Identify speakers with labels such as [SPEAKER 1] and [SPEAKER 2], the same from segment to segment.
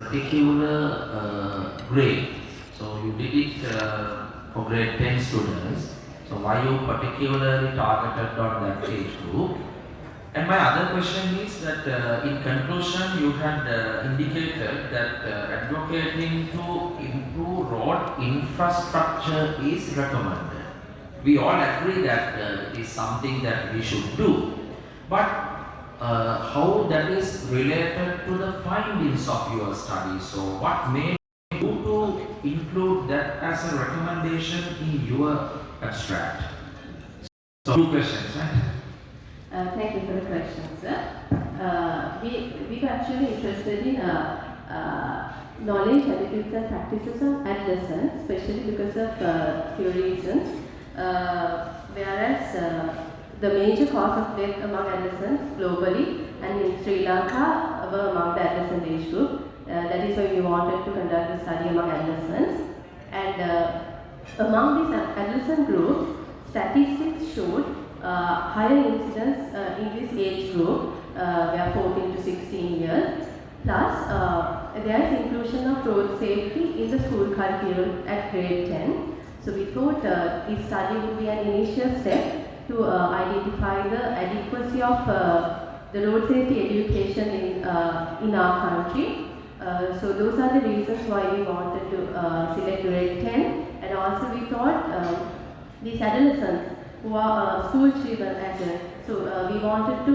[SPEAKER 1] particular grade. So you did it for grade 10 students. So why you particularly targeted on that age group? And my other question is that in conclusion you had indicated that advocating to improve road infrastructure is recommended. We all agree that it is something that we should do. But how that is related to the findings of your study? So what made you to include that as a recommendation in your abstract? So two questions, right?
[SPEAKER 2] Thank you for the question, sir. We were actually interested in knowledge, attitudes, and practices of adolescents, especially because of few reasons. Whereas the major cause of death among adolescents globally and in Sri Lanka were among the adolescent age group. That is why we wanted to conduct the study among adolescents. And among these adolescent groups, statistics showed higher incidence in this age group, where 14 to 16 years. Plus, there is inclusion of road safety in the school curriculum at grade 10. So we thought this study would be an initial step to identify the adequacy of the road safety education in our country. So those are the reasons why we wanted to select grade 10. And also we thought these adolescents who are school children actually. So we wanted to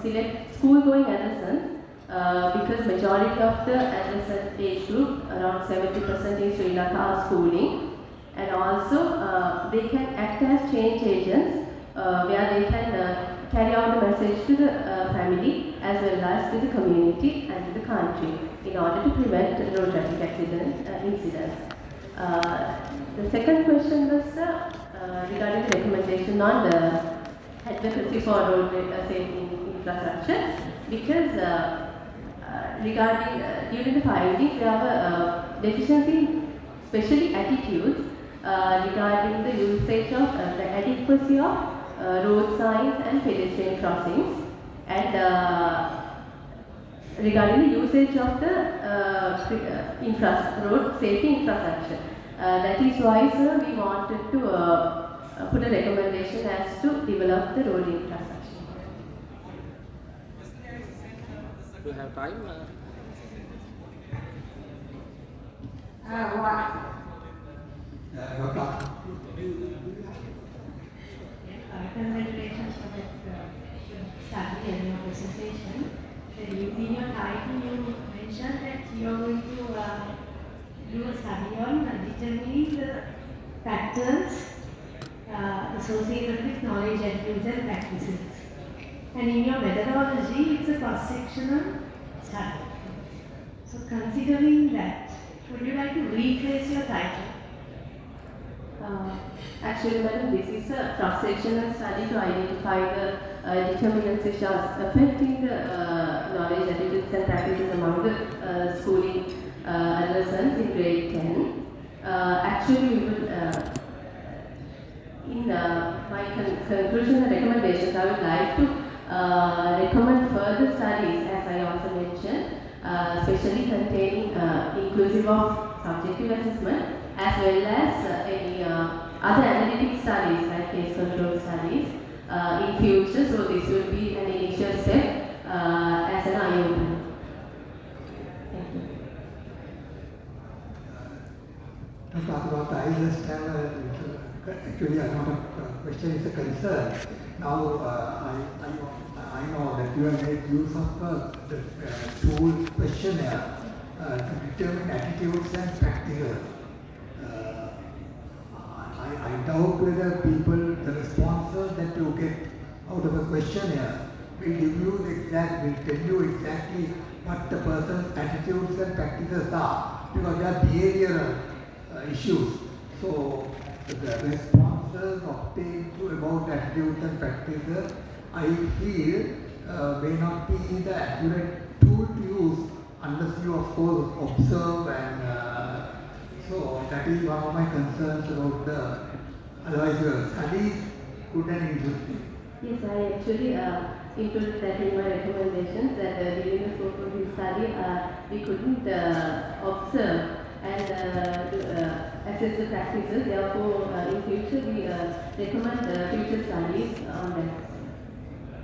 [SPEAKER 2] select school-going adolescents because majority of the adolescent age group, around 70% in Sri Lanka, are schooling. And also they can act as change agents where they can carry out the message to the family as well as to the community and to the country in order to prevent road traffic accident incidents. The second question was regarding the recommendation on the advocacy for road safety infrastructure, because regarding during the findings there were deficiency, especially attitudes regarding the usage of the adequacy of road signs and pedestrian crossings, and regarding the usage of the road safety infrastructure. That is why, sir, we wanted to put a recommendation as to develop the road infrastructure.
[SPEAKER 1] Do you have time?
[SPEAKER 3] Congratulations for that study and your presentation. In your title, you mentioned that you are going to do a study on determining the factors associated with knowledge, attitudes, and practices. And in your methodology, it's a cross-sectional study. So, considering that, would you like to rephrase your title?
[SPEAKER 2] Actually, madam, this is a cross-sectional study to identify the determinants which are affecting the knowledge, attitudes, and practices among the schooling adolescents in grade 10. Actually, we will, in my conclusion and recommendations, I would like to recommend further studies, as I also mentioned, especially containing inclusive of subjective assessment, as well as any other analytic studies like case control studies in future. So this will be an initial step as an eye-opener. Thank you.
[SPEAKER 4] To talk about I just have actually another question is a concern. Now I know that you have made use of the tool questionnaire to determine attitudes and practical. I doubt whether people, the responses that you get out of a questionnaire will give you the exact, will tell you exactly what the person's attitudes and practices are, because they are behavioral issues. So the responses obtained about attitudes and practices, I feel may not be the accurate tool to use unless you of course observe, and so that is one of my concerns about the, otherwise your study is good and interesting.
[SPEAKER 2] Yes, I actually included that in my recommendations that during the scope of his study we couldn't observe and assess the practices. Therefore, in future we recommend future studies on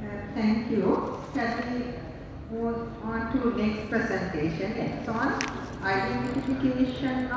[SPEAKER 2] that.
[SPEAKER 5] Thank you. Can we move on to next presentation? It's on identification of